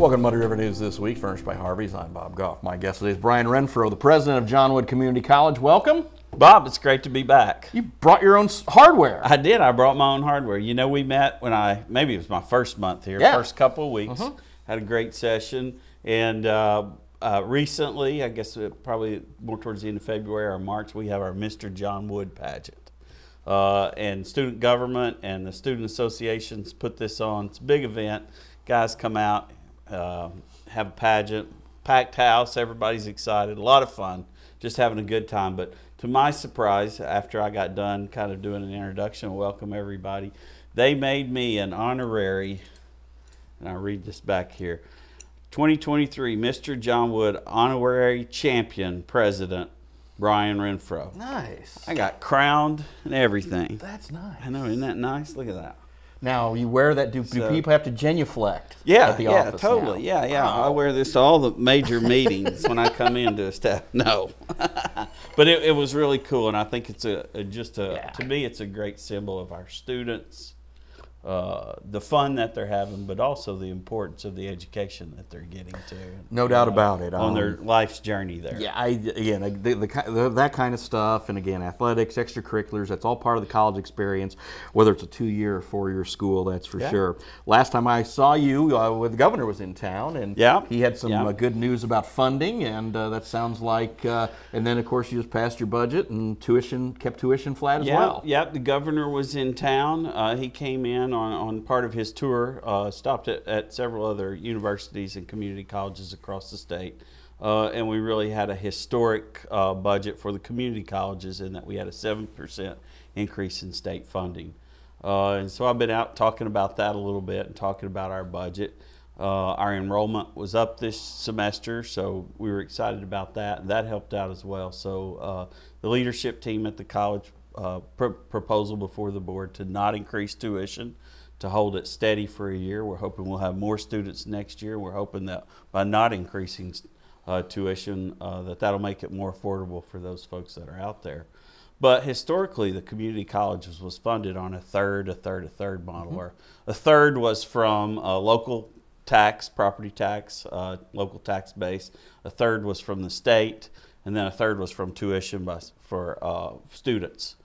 Welcome to Muddy River News This Week, furnished by Harvey's. I'm Bob Goff. My guest today is Brian Renfro, the president of John Wood Community College. Welcome. Bob, it's great to be back. You brought your own hardware. I did. I brought my own hardware. You know, we met when maybe it was my first month here, first couple of weeks. Had a great session. And recently, I guess probably more towards the end of February or March, we have our Mr. John Wood pageant. And student government and the student associations put this on. It's a big event. Guys come out, have a pageant, packed house, everybody's excited, a lot of fun, just having a good time. But to my surprise, after I got done kind of doing an introduction and welcome everybody, they made me an honorary, and I'll read this back here, 2023 Mr. John Wood Honorary Champion President, Brian Renfro. Nice. I got crowned and everything. That's nice. I know, isn't that nice? Look at that. Now, you wear that, do people have to genuflect at the office totally. now? Yeah. Wow. I wear this to all the major meetings when I come into a staff. No. But it was really cool, and I think it's to me, it's a great symbol of our students, the fun that they're having, but also the importance of the education that they're getting to. No doubt about it. On their life's journey there. Yeah, that kind of stuff, and again, athletics, extracurriculars, that's all part of the college experience, whether it's a 2-year or 4-year school, that's for sure. Last time I saw you, the governor was in town, and he had some good news about funding, and that sounds like, and then of course you just passed your budget and kept tuition flat as well. Yeah, the governor was in town. He came in on part of his tour, stopped at several other universities and community colleges across the state, and we really had a historic budget for the community colleges in that we had a 7% increase in state funding. And so I've been out talking about that a little bit and talking about our budget. Our enrollment was up this semester, so we were excited about that, and that helped out as well. So the leadership team at the college proposal before the board to not increase tuition, to hold it steady for a year. We're hoping we'll have more students next year. We're hoping that by not increasing tuition, that'll make it more affordable for those folks that are out there. But historically, the community colleges was funded on a third model, where a third was from local tax, property tax, local tax base. A third was from the state, and then a third was from tuition for students,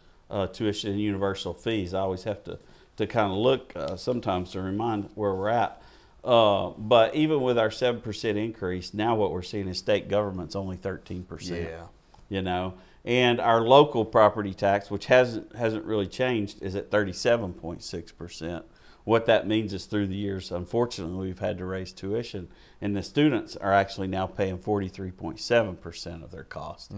tuition and universal fees. I always have to kind of look sometimes to remind where we're at. But even with our 7% increase, now what we're seeing is state government's only 13%. Yeah. You know, and our local property tax, which hasn't really changed, is at 37.6%. What that means is through the years, unfortunately, we've had to raise tuition, and the students are actually now paying 43.7% of their cost.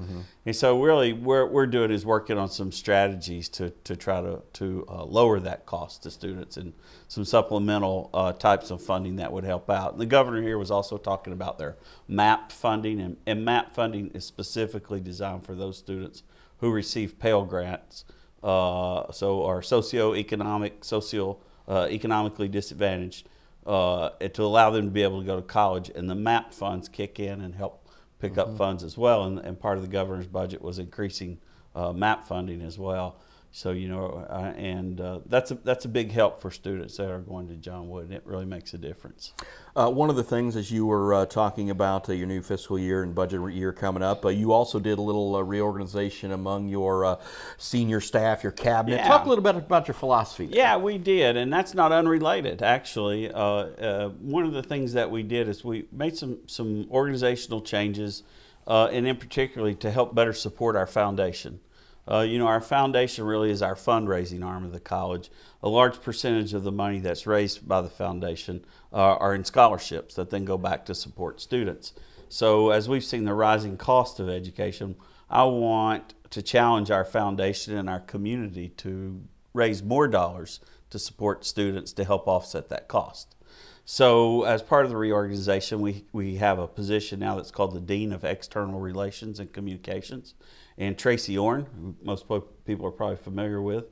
And so really what we're doing is working on some strategies to try to lower that cost to students, and some supplemental types of funding that would help out. And the governor here was also talking about their MAP funding, and MAP funding is specifically designed for those students who receive Pell Grants, so are economically disadvantaged, to allow them to be able to go to college, and the MAP funds kick in and help pick up funds as well, and part of the governor's budget was increasing MAP funding as well. So, you know, that's a big help for students that are going to John Wood, and it really makes a difference. One of the things, as you were talking about your new fiscal year and budget year coming up, you also did a little reorganization among your senior staff, your cabinet. Talk a little bit about your philosophy there. Yeah, we did, and that's not unrelated, actually. One of the things that we did is we made some organizational changes, and in particular to help better support our foundation. You know, our foundation really is our fundraising arm of the college. A large percentage of the money that's raised by the foundation are in scholarships that then go back to support students. So as we've seen the rising cost of education, I want to challenge our foundation and our community to raise more dollars to support students to help offset that cost. So as part of the reorganization, we have a position now that's called the Dean of External Relations and Communications. And Tracy Orn, who most people are probably familiar with,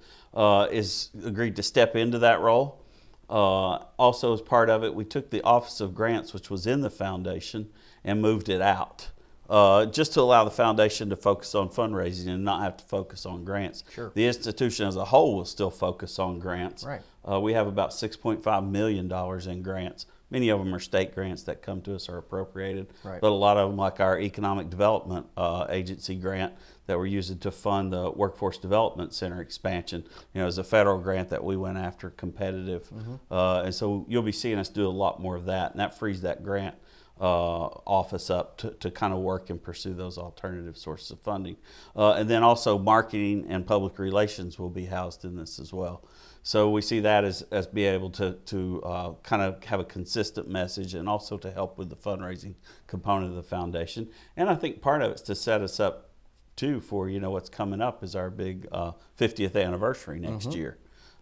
is agreed to step into that role. Also, as part of it, we took the Office of Grants, which was in the foundation, and moved it out just to allow the foundation to focus on fundraising and not have to focus on grants. Sure. The institution as a whole will still focus on grants. Right. We have about $6.5 million in grants. Many of them are state grants that come to us, are appropriated, Right. but a lot of them, like our Economic Development Agency grant that we're using to fund the Workforce Development Center expansion, is a federal grant that we went after, competitive. And so you'll be seeing us do a lot more of that, and that frees that grant office up to kind of work and pursue those alternative sources of funding. And then also marketing and public relations will be housed in this as well. So we see that as being able to kind of have a consistent message, and also to help with the fundraising component of the foundation. And I think part of it's to set us up too for, what's coming up is our big 50th anniversary next year.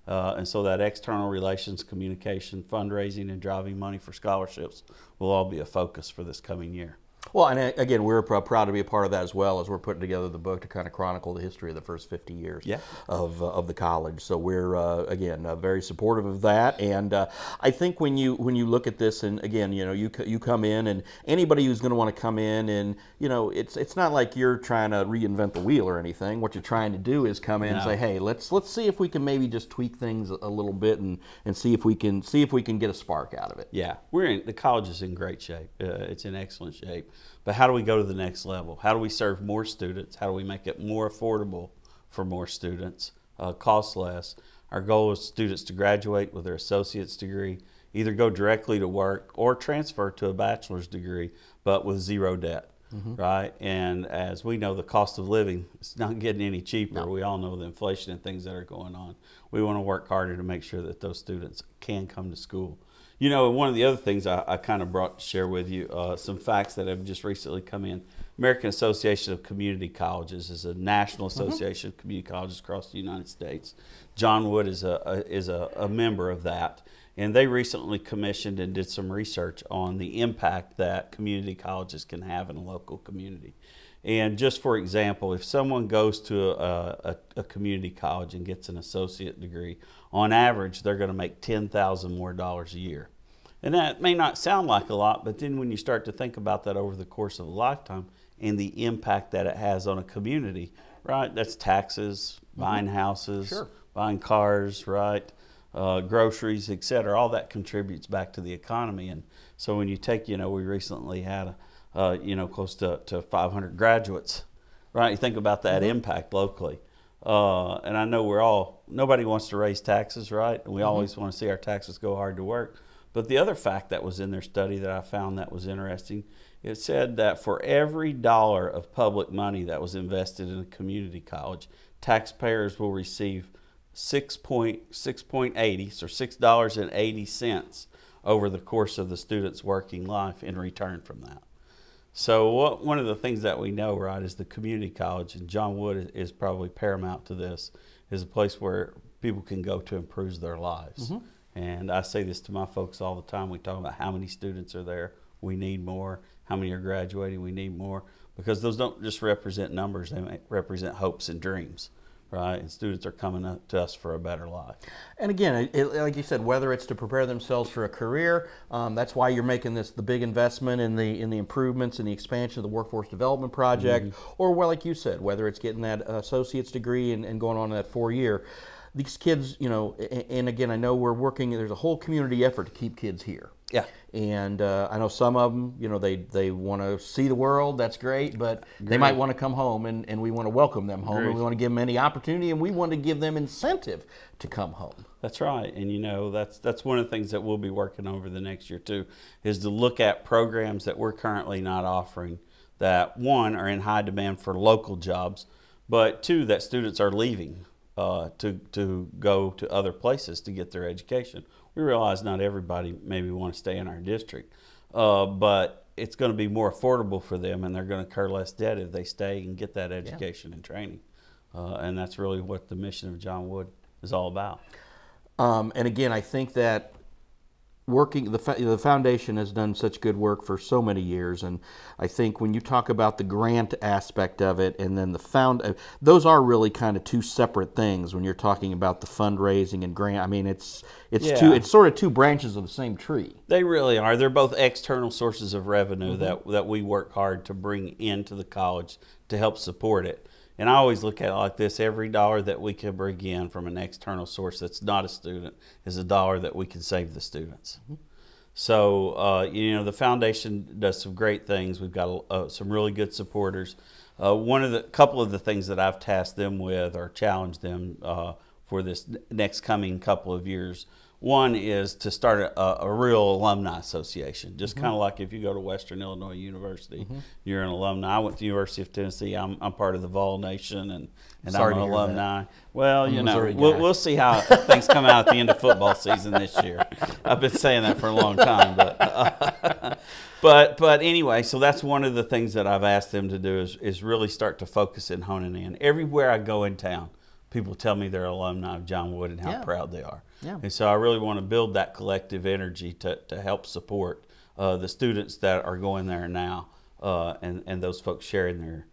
And so that external relations, communication, fundraising, and driving money for scholarships will all be a focus for this coming year. Well, and again, we're proud to be a part of that as well, as we're putting together the book to kind of chronicle the history of the first 50 years of the college. So we're, again, very supportive of that. And I think when you look at this, and again, you come in, and anybody who's going to want to come in, and, it's not like you're trying to reinvent the wheel or anything. What you're trying to do is come in and say, hey, let's see if we can maybe just tweak things a little bit, and see if we can get a spark out of it. Yeah, the college is in great shape. It's in excellent shape. But how do we go to the next level? How do we serve more students? How do we make it more affordable for more students, cost less? Our goal is students to graduate with their associate's degree, either go directly to work or transfer to a bachelor's degree, but with zero debt, right? And as we know, the cost of living is not getting any cheaper. No. We all know the inflation and things that are going on. We want to work harder to make sure that those students can come to school. One of the other things I kind of brought to share with you, some facts that have just recently come in. American Association of Community Colleges is a national association of community colleges across the United States. John Wood is a member of that, and they recently commissioned and did some research on the impact that community colleges can have in a local community. And just for example, if someone goes to a community college and gets an associate degree, on average, they're going to make $10,000 more a year. And that may not sound like a lot, but then when you start to think about that over the course of a lifetime and the impact that it has on a community, right? That's taxes, buying houses, buying cars, right? Groceries, et cetera. All that contributes back to the economy. And so when you take, we recently had close to 500 graduates, right? You think about that impact locally. And I know nobody wants to raise taxes, right? And we always want to see our taxes go hard to work. But the other fact that was in their study that I found that was interesting, it said that for every dollar of public money that was invested in a community college, taxpayers will receive $6.80, so $6.80 over the course of the student's working life in return from that. So one of the things that we know, right, is the community college, and John Wood is probably paramount to this, is a place where people can go to improve their lives. And I say this to my folks all the time. We talk about how many students are there. We need more. How many are graduating? We need more. Because those don't just represent numbers. They represent hopes and dreams, right? And students are coming up to us for a better life. And again, like you said, whether it's to prepare themselves for a career, that's why you're making the big investment in the improvements and the expansion of the Workforce Development Project, or, well, like you said, whether it's getting that associate's degree and going on that 4-year. These kids, and again, I know we're working, there's a whole community effort to keep kids here. Yeah. And I know some of them, they want to see the world, that's great, but they might want to come home, and we want to welcome them home, and we want to give them any opportunity, and we want to give them incentive to come home. That's right. And that's one of the things that we'll be working over the next year too, is to look at programs that we're currently not offering that, one, are in high demand for local jobs, but two, that students are leaving to go to other places to get their education. We realize not everybody maybe want to stay in our district, but it's going to be more affordable for them, and they're going to incur less debt if they stay and get that education and training. And that's really what the mission of John Wood is all about. And again, I think that working, the foundation has done such good work for so many years, and I think when you talk about the grant aspect of it and then those are really kind of two separate things when you're talking about the fundraising and grant. I mean, it's sort of two branches of the same tree. They really are. They're both external sources of revenue that we work hard to bring into the college to help support it. And I always look at it like this: every dollar that we can bring in from an external source that's not a student is a dollar that we can save the students. So, the foundation does some great things. We've got some really good supporters. Couple of the things that I've tasked them with or challenged them for this next coming couple of years. One is to start a real alumni association, just kind of like if you go to Western Illinois University, you're an alumni. I went to the University of Tennessee. I'm part of the Vol Nation, and I'm an alumni. That. Well, we'll see how things come out at the end of football season this year. I've been saying that for a long time, but anyway, so that's one of the things that I've asked them to do is really start to focus and hone it in. Everywhere I go in town, people tell me they're alumni of John Wood and how proud they are. Yeah. And so I really want to build that collective energy to help support the students that are going there now and those folks sharing their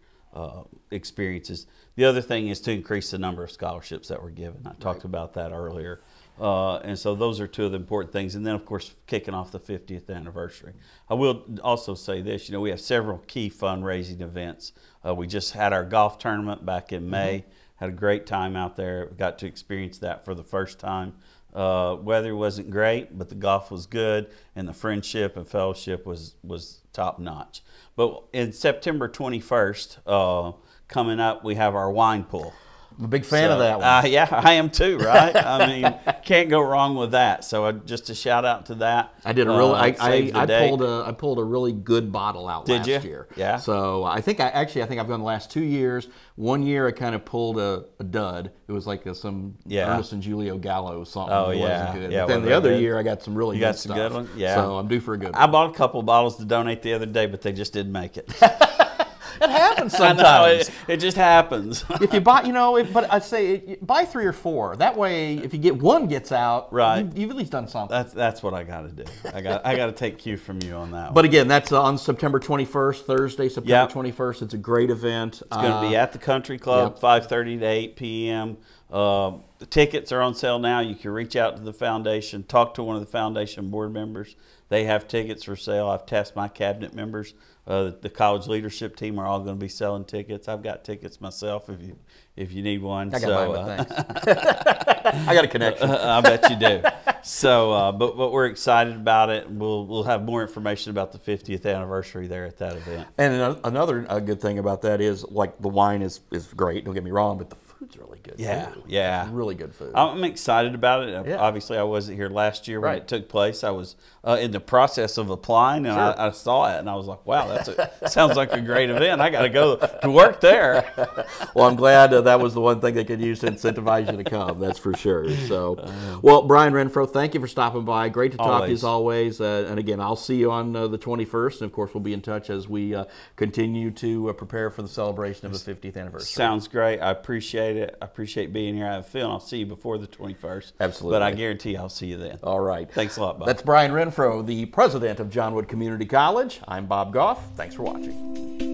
experiences. The other thing is to increase the number of scholarships that we're given. I talked about that earlier. And so those are two of the important things. And then, of course, kicking off the 50th anniversary. I will also say this, we have several key fundraising events. We just had our golf tournament back in May. Had a great time out there. Got to experience that for the first time. Weather wasn't great, but the golf was good, and the friendship and fellowship was top notch. But in September 21st, coming up, we have our wine pool. I'm a big fan of that one. Yeah, I am too, right? I mean, can't go wrong with that. So just a shout out to that. I did a really, I pulled a really good bottle out last year. Yeah. So I think I've done the last 2 years. 1 year I kind of pulled a dud. It was like some Ernest and Julio Gallo something. Oh, that wasn't good. Yeah, but then the other year I got some really good stuff. You got some good ones? Yeah. So I'm due for a good one. I bought a couple bottles to donate the other day, but they just didn't make it. It happens sometimes. I know, it just happens. If you buy, but I'd say buy 3 or 4. That way, if you get one gets out, right, you've at least done something. That's what I got to do. I got to take cue from you on that one. But again, that's on September 21st, Thursday, September 21st. It's a great event. It's going to be at the Country Club, 5:30 to 8 p.m. The tickets are on sale now. You can reach out to the foundation, talk to one of the foundation board members. They have tickets for sale. I've tasked my cabinet members. The college leadership team are all going to be selling tickets. I've got tickets myself if you need one. I got mine, thanks. I got a connection. I bet you do. So, but we're excited about it. We'll have more information about the 50th anniversary there at that event. And another good thing about that is, like, the wine is great. Don't get me wrong, but the food's really good. Yeah, too. yeah, it's really good food. I'm excited about it. Yeah. Obviously, I wasn't here last year when it took place. I was in the process of applying, and I saw it, and I was like, "Wow, sounds like a great event. I got to go to work there." Well, I'm glad that was the one thing they could use to incentivize you to come. That's for sure. So, well, Brian Renfro, thank you for stopping by. Great to talk to you as always. And again, I'll see you on the 21st, and of course, we'll be in touch as we continue to prepare for the celebration of the 50th anniversary. Sounds great. I appreciate it. I appreciate being here. I have a feeling I'll see you before the 21st. Absolutely. But I guarantee I'll see you then. All right. Thanks a lot, Bob. That's Brian Renfro, the president of John Wood Community College. I'm Bob Goff. Thanks for watching.